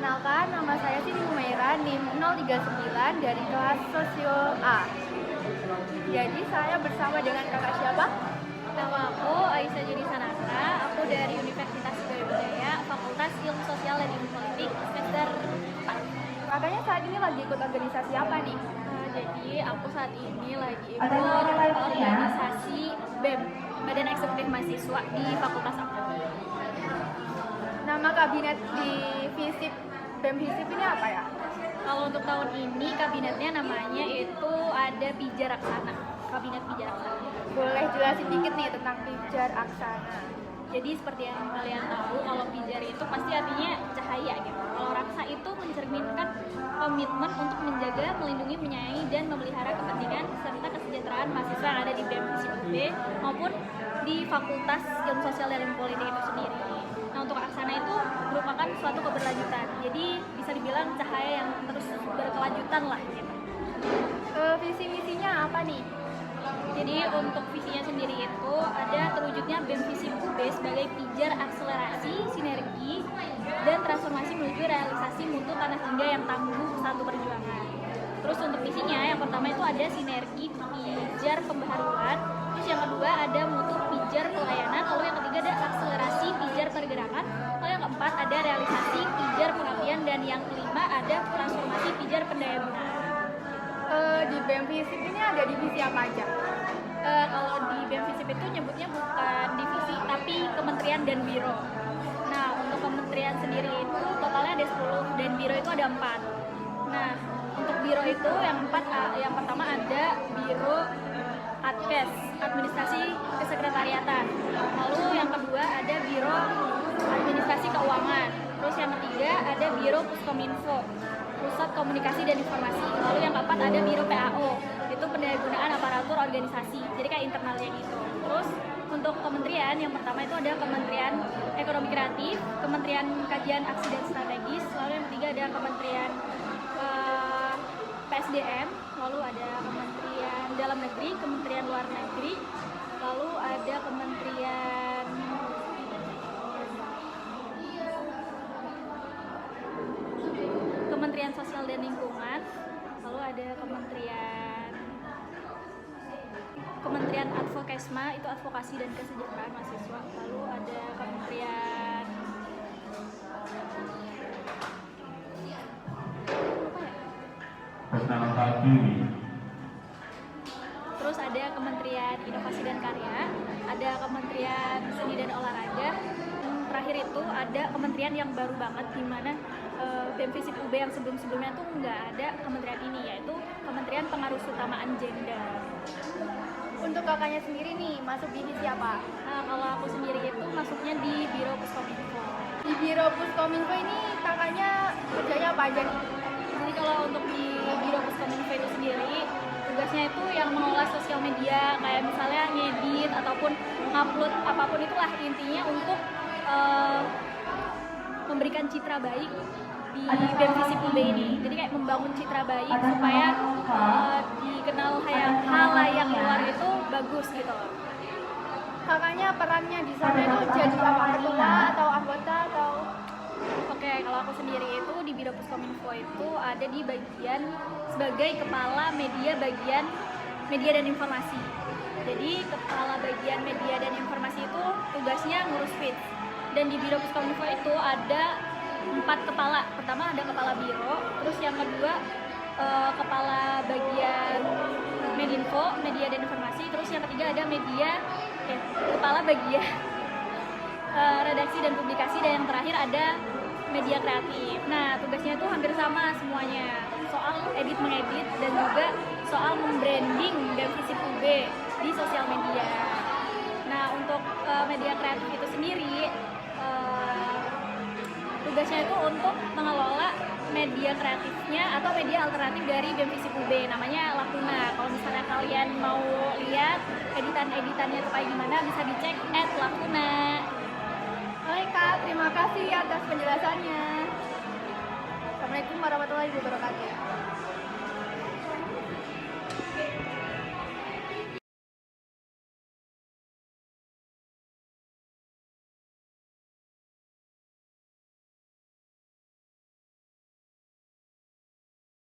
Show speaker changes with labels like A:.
A: Perkenalkan, nama saya Siti Humaira, NIM 039 dari kelas Sosio A. Jadi saya bersama dengan kakak siapa?
B: Nama aku Aisyah Judi Sanasra, aku dari Universitas Brawijaya, Fakultas Ilmu Sosial dan Ilmu Politik, semester 4.
A: Kakaknya saat ini lagi ikut organisasi apa nih?
B: Jadi aku saat ini lagi ikut organisasi BEM, Badan Eksekutif Mahasiswa di Fakultas aku.
A: Nama kabinet di FISIP BEM FISIP ini apa ya?
B: Kalau untuk tahun ini kabinetnya namanya itu ada Pijar Aksana, Kabinet Pijar Aksana.
A: Boleh jelasin dikit nih tentang Pijar Aksana.
B: Jadi seperti yang kalian tahu, kalau pijar itu pasti artinya cahaya gitu. Kalau raksa itu mencerminkan komitmen untuk menjaga, melindungi, menyayangi, dan memelihara kepentingan serta kesejahteraan mahasiswa yang ada di BEM FISIP UB maupun di Fakultas Ilmu Sosial dan Ilmu Politik itu sendiri. Nah, untuk aksana itu merupakan suatu keberlanjutan. Jadi bisa dibilang cahaya yang terus berkelanjutan lah gitu.
A: Visi misinya apa nih?
B: Jadi untuk visinya sendiri itu ada terwujudnya BEM FISIP UB sebagai pijar akselerasi, sinergi, dan transformasi menuju realisasi mutu tanah tinggal yang tangguh satu perjuangan. Terus untuk visinya yang pertama itu ada sinergi pijar pembaharuan, terus yang kedua ada mutu pijar pelayanan, lalu yang ketiga ada akselerasi pijar pergerakan, lalu yang keempat ada realisasi pijar pengabdian, dan yang kelima ada transformasi pijar pendayagunaan.
A: Di BEM FISIP ini ada divisi apa aja?
B: Kalau di BEM FISIP itu nyebutnya bukan divisi tapi kementerian dan biro. Nah, untuk kementerian sendiri itu totalnya ada 10 dan biro itu ada 4. Nah, untuk biro itu yang pertama ada biro Adkes, administrasi kesekretariatan. Lalu yang kedua ada biro administrasi keuangan. Terus yang ketiga ada biro Puskominfo, Pusat Komunikasi dan Informasi. Lalu yang keempat ada biro PAO, itu pendayagunaan aparatur organisasi, jadi kayak internalnya gitu. Terus untuk kementerian yang pertama itu ada Kementerian Ekonomi Kreatif, Kementerian Kajian Aksi dan Strategis, lalu yang ketiga ada Kementerian PSDM, lalu ada Kementerian Dalam Negeri, Kementerian Luar Negeri, lalu ada Kementerian Sosial dan Lingkungan, lalu ada Kementerian Advokesma, itu advokasi dan kesejahteraan mahasiswa, lalu ada Kementerian terus ada Kementerian Inovasi dan Karya, ada Kementerian Seni dan Olahraga. Terakhir itu ada kementerian yang baru banget, di mana BEM FISIP UB yang sebelum-sebelumnya tuh nggak ada kementerian ini, yaitu Kementerian Pengarusutamaan Gender.
A: Untuk kakaknya sendiri nih, masuk divisi apa?
B: Nah, kalau aku sendiri itu masuknya di Biro Puskominfo.
A: Di Biro Puskominfo ini kakaknya kerjanya apa aja nih?
B: Jadi kalau untuk di Biro Puskominfo itu sendiri, tugasnya itu yang mengolah sosial media, kayak misalnya ngedit ataupun ngupload apapun itulah, intinya untuk memberikan citra baik di BEM FISIP UB ini. Jadi kayak membangun citra baik supaya dikenal halayak luar itu bagus gitu.
A: Kakaknya perannya di sana itu jadi apa, ketua atau anggota atau?
B: Oke, kalau aku sendiri itu di Biro Puskominfo itu ada di bagian sebagai kepala bagian media dan informasi. Jadi kepala bagian media dan informasi itu tugasnya ngurus feed. Dan di Biro Puskominfo itu ada 4 kepala. Pertama ada kepala biro, terus yang kedua kepala bagian Medinfo, media dan informasi, terus yang ketiga ada kepala bagian redaksi dan publikasi, dan yang terakhir ada media kreatif. Nah, tugasnya itu hampir sama semuanya, soal edit mengedit dan juga soal membranding BEM FISIP UB di sosial media. Nah, untuk media kreatif itu sendiri tugasnya itu untuk mengelola media kreatifnya atau media alternatif dari BEM FISIP UB, namanya Lakuna. Kalau misalnya kalian mau lihat editannya itu kayak gimana, bisa dicek @lakuna.
A: Oke Kak, terima kasih atas penjelasannya. Assalamualaikum warahmatullahi wabarakatuh.